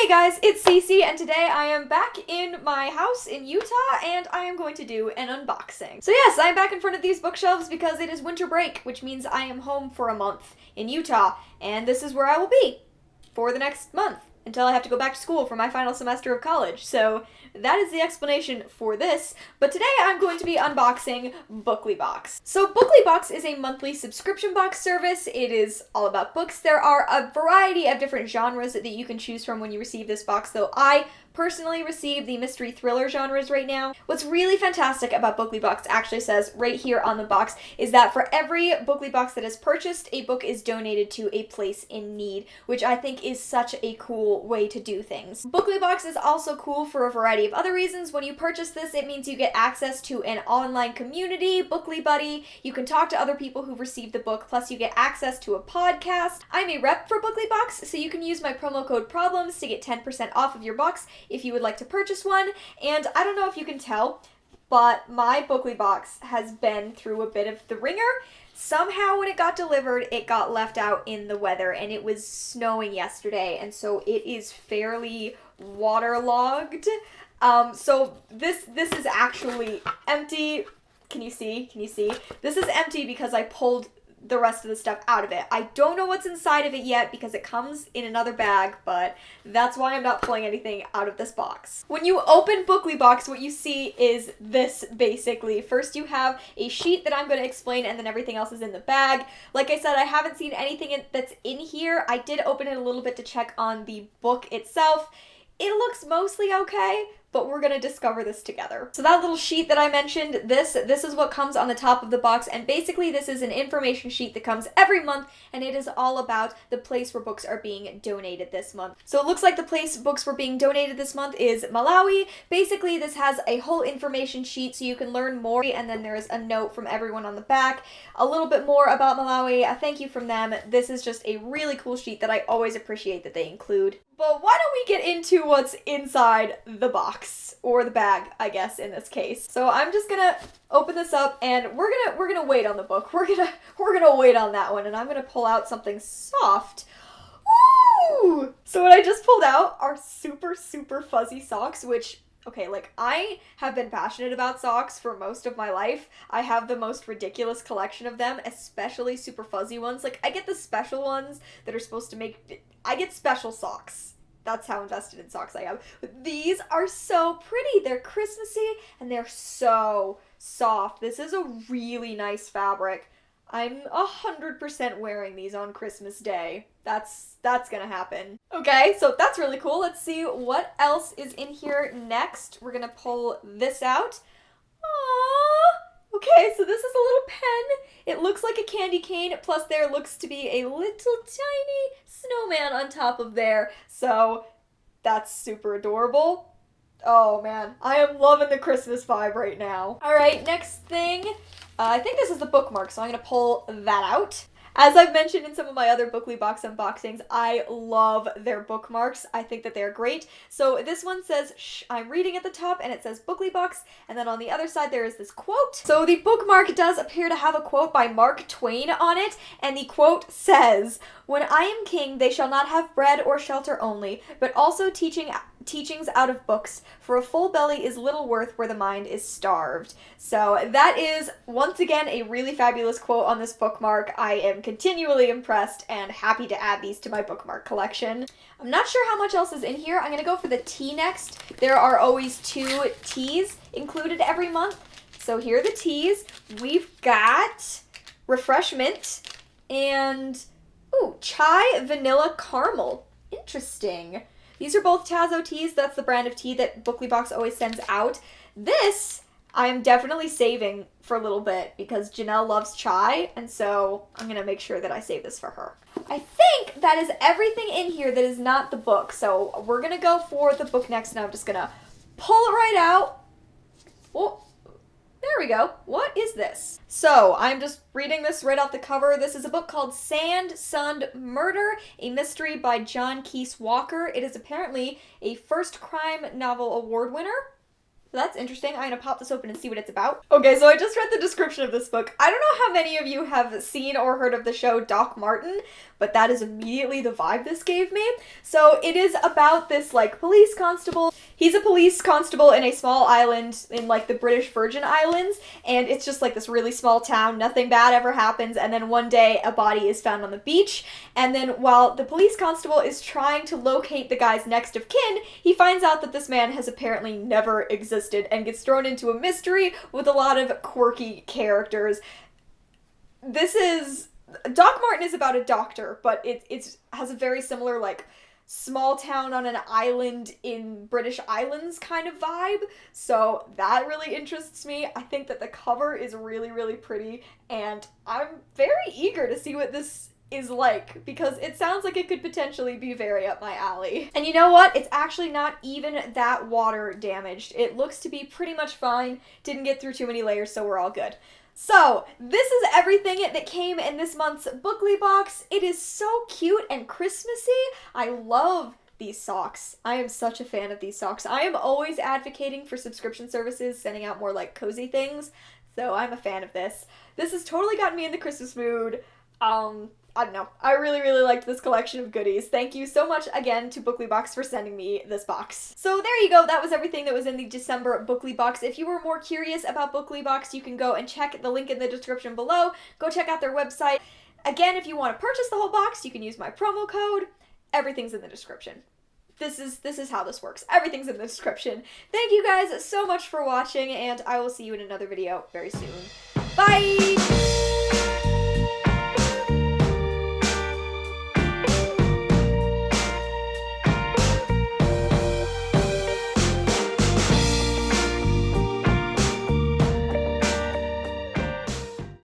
Hey guys, it's Cece, and today I am back in my house in Utah, and I am going to do an unboxing. So yes, I am back in front of these bookshelves because it is winter break, which means I am home for a month in Utah, and this is where I will be for the next month until I have to go back to school for my final semester of college. So that is the explanation for this, but today I'm going to be unboxing Booklybox. So Booklybox is a monthly subscription box service. It is all about books. There are a variety of different genres that you can choose from when you receive this box, though I personally receive the mystery thriller genres right now. What's really fantastic about Booklybox actually says right here on the box is that for every Booklybox that is purchased, a book is donated to a place in need, which I think is such a cool way to do things. Booklybox is also cool for a variety of other reasons. When you purchase this, it means you get access to an online community, Bookly Buddy. You can talk to other people who've received the book, plus you get access to a podcast. I'm a rep for Booklybox, so you can use my promo code PROBLEMS to get 10% off of your box if you would like to purchase one. And I don't know if you can tell, but my Booklybox has been through a bit of the ringer. Somehow when it got delivered, it got left out in the weather, and it was snowing yesterday, and so it is fairly waterlogged. So this is actually empty. Can you see? This is empty because I pulled the rest of the stuff out of it. I don't know what's inside of it yet because it comes in another bag, but that's why I'm not pulling anything out of this box. When you open Booklybox, what you see is this basically. First you have a sheet that I'm going to explain, and then everything else is in the bag. Like I said, I haven't seen anything that's in here. I did open it a little bit to check on the book itself. It looks mostly okay, but we're going to discover this together. So that little sheet that I mentioned, this is what comes on the top of the box, and basically this is an information sheet that comes every month, and it is all about the place where books are being donated this month. So it looks like the place books were being donated this month is Malawi. Basically this has a whole information sheet so you can learn more, and then there's a note from everyone on the back, a little bit more about Malawi, a thank you from them. This is just a really cool sheet that I always appreciate that they include. But why don't we get into what's inside the box, or the bag, I guess, in this case. So I'm just gonna open this up, and we're gonna wait on the book. We're gonna wait on that one, and I'm gonna pull out something soft. Ooh! So what I just pulled out are super, super fuzzy socks, which, okay, like, I have been passionate about socks for most of my life. I have the most ridiculous collection of them, especially super fuzzy ones. Like, I get the special ones that are supposed to make... I get special socks. That's how invested in socks I am. But these are so pretty. They're Christmassy, and they're so soft. This is a really nice fabric. I'm 100% wearing these on Christmas Day. That's gonna happen. Okay, so that's really cool. Let's see what else is in here next. We're gonna pull this out. Aww. Okay, so this is a little pen. It looks like a candy cane, plus there looks to be a little tiny snowman on top of there. So that's super adorable. Oh man, I am loving the Christmas vibe right now. All right, next thing. I think this is the bookmark, so I'm going to pull that out. As I've mentioned in some of my other Booklybox unboxings, I love their bookmarks. I think that they're great. So this one says, "Shh, I'm reading" at the top, and it says Booklybox, and then on the other side there is this quote. So the bookmark does appear to have a quote by Mark Twain on it, and the quote says, "When I am king, they shall not have bread or shelter only, but also teachings out of books, for a full belly is little worth where the mind is starved." So that is, once again, a really fabulous quote on this bookmark. I am continually impressed and happy to add these to my bookmark collection. I'm not sure how much else is in here. I'm going to go for the tea next. There are always 2 teas included every month. So here are the teas. We've got refreshment and, ooh, chai vanilla caramel. Interesting. These are both Tazo teas. That's the brand of tea that Booklybox always sends out. This I am definitely saving for a little bit because Janelle loves chai, and so I'm going to make sure that I save this for her. I think that is everything in here that is not the book. So we're going to go for the book next, and I'm just going to pull it right out. Oh, there we go. What is this? So I'm just reading this right off the cover. This is a book called Sand Sunned Murder, a mystery by John Keyse-Walker. It is apparently a first crime novel award winner. So that's interesting. I'm gonna pop this open and see what it's about. Okay, so I just read the description of this book. I don't know how many of you have seen or heard of the show Doc Martin, but that is immediately the vibe this gave me. So it is about this, like, police constable. He's a police constable in a small island in, like, the British Virgin Islands, and it's just, like, this really small town. Nothing bad ever happens, and then one day a body is found on the beach, and then while the police constable is trying to locate the guy's next of kin, he finds out that this man has apparently never existed and gets thrown into a mystery with a lot of quirky characters. Doc Martin is about a doctor, but it has a very similar, like, small town on an island in British Islands kind of vibe, so that really interests me. I think that the cover is really, really pretty, and I'm very eager to see what this is like, because it sounds like it could potentially be very up my alley. And you know what? It's actually not even that water damaged. It looks to be pretty much fine. Didn't get through too many layers, so we're all good. So, this is everything that came in this month's Booklybox. It is so cute and Christmassy. I love these socks. I am such a fan of these socks. I am always advocating for subscription services, sending out more, like, cozy things, so I'm a fan of this. This has totally gotten me in the Christmas mood. I don't know. I really, really liked this collection of goodies. Thank you so much again to Booklybox for sending me this box. So there you go. That was everything that was in the December Booklybox. If you were more curious about Booklybox, you can go and check the link in the description below. Go check out their website. Again, if you want to purchase the whole box, you can use my promo code. Everything's in the description. This is how this works. Everything's in the description. Thank you guys so much for watching, and I will see you in another video very soon. Bye!